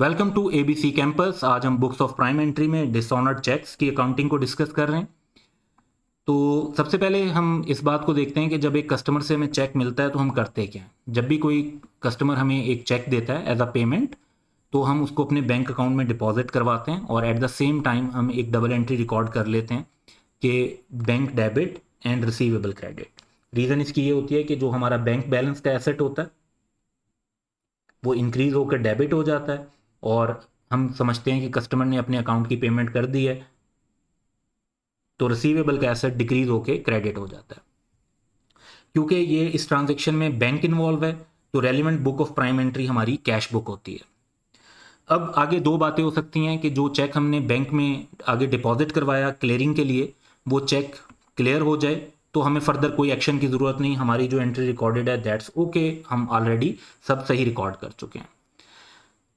Welcome to ABC campus. आज हम books of prime entry में डिसऑनर्ड चेक्स की अकाउंटिंग को डिस्कस कर रहे हैं। तो सबसे पहले हम इस बात को देखते हैं कि जब एक कस्टमर से हमें चेक मिलता है तो हम करते क्या हैं। जब भी कोई कस्टमर हमें एक चेक देता है एज अ पेमेंट, तो हम उसको अपने बैंक अकाउंट में डिपॉजिट करवाते हैं और एट द सेम टाइम हम एक डबल एंट्री रिकॉर्ड कर लेते हैं कि bank debit and receivable credit. Reason इसकी ये होती है कि जो हमारा बैंक बैलेंस का एसेट होता है वो इंक्रीज होकर डेबिट हो जाता है और हम समझते हैं कि कस्टमर ने अपने अकाउंट की पेमेंट कर दी है, तो रिसीवेबल का एसेट डिक्रीज होकर क्रेडिट हो जाता है। क्योंकि ये इस ट्रांजेक्शन में बैंक इन्वॉल्व है, तो relevant book of prime entry हमारी कैश बुक होती है। अब आगे दो बातें हो सकती हैं कि जो चेक हमने बैंक में आगे डिपॉजिट करवाया क्लियरिंग के लिए, वो चेक क्लियर हो जाए तो हमें फर्दर कोई एक्शन की ज़रूरत नहीं, हमारी जो एंट्री रिकॉर्डेड है दैट्स ओके, हम ऑलरेडी सब सही रिकॉर्ड कर चुके हैं।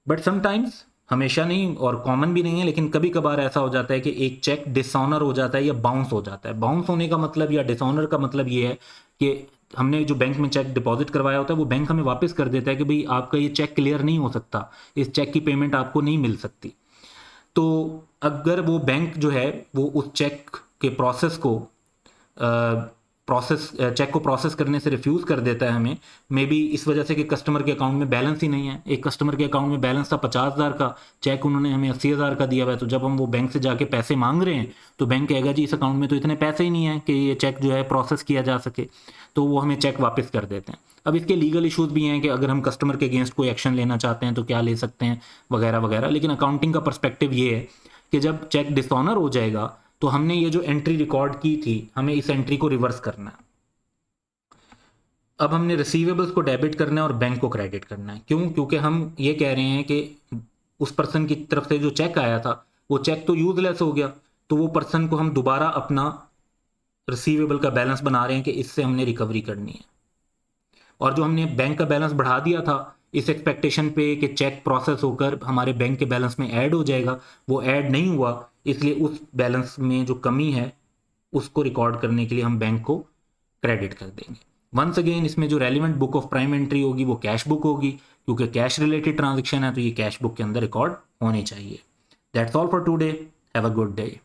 बट समटाइम्स, हमेशा नहीं और कॉमन भी नहीं है, लेकिन कभी कभार ऐसा हो जाता है कि एक चेक डिसऑनर हो जाता है या बाउंस हो जाता है। बाउंस होने का मतलब या डिसऑनर का मतलब ये है कि हमने जो बैंक में चेक डिपॉजिट करवाया होता है वो बैंक हमें वापस कर देता है कि भाई आपका ये चेक क्लियर नहीं हो सकता, इस चेक की पेमेंट आपको नहीं मिल सकती। तो अगर वो बैंक जो है वो उस चेक के चेक को प्रोसेस करने से रिफ्यूज कर देता है हमें, मे बी इस वजह से कि कस्टमर के अकाउंट में बैलेंस ही नहीं है। एक कस्टमर के अकाउंट में बैलेंस था 50,000 का, चेक उन्होंने हमें 80,000 का दिया हुआ है, तो जब हम वो बैंक से जाके पैसे मांग रहे हैं तो बैंक कहेगा जी इस अकाउंट में तो इतने पैसे ही नहीं है कि ये चेक जो है प्रोसेस किया जा सके, तो वो हमें चेक वापस कर देते हैं। अब इसके लीगल इश्यूज भी हैं कि अगर हम कस्टमर के अगेंस्ट कोई एक्शन लेना चाहते हैं तो क्या ले सकते हैं वगैरह वगैरह, लेकिन अकाउंटिंग का पर्सपेक्टिव ये है कि जब चेक डिसऑनर हो जाएगा तो हमने ये जो एंट्री रिकॉर्ड की थी हमें इस एंट्री को रिवर्स करना है। अब हमने रिसीवेबल्स को डेबिट करना है और बैंक को क्रेडिट करना है। क्यों? क्योंकि हम ये कह रहे हैं कि उस पर्सन की तरफ से जो चेक आया था वो चेक तो यूजलेस हो गया, तो वो पर्सन को हम दोबारा अपना रिसीवेबल का बैलेंस बना रहे हैं कि इससे हमने रिकवरी करनी है। और जो हमने बैंक का बैलेंस बढ़ा दिया था इस एक्सपेक्टेशन पे कि चेक प्रोसेस होकर हमारे बैंक के बैलेंस में ऐड हो जाएगा, वो ऐड नहीं हुआ, इसलिए उस बैलेंस में जो कमी है उसको रिकॉर्ड करने के लिए हम बैंक को क्रेडिट कर देंगे। वंस अगेन इसमें जो relevant book of prime entry होगी वो कैश बुक होगी, क्योंकि कैश रिलेटेड ट्रांजेक्शन है तो ये कैश बुक के अंदर रिकॉर्ड होनी चाहिए। That's all for today. Have a good day.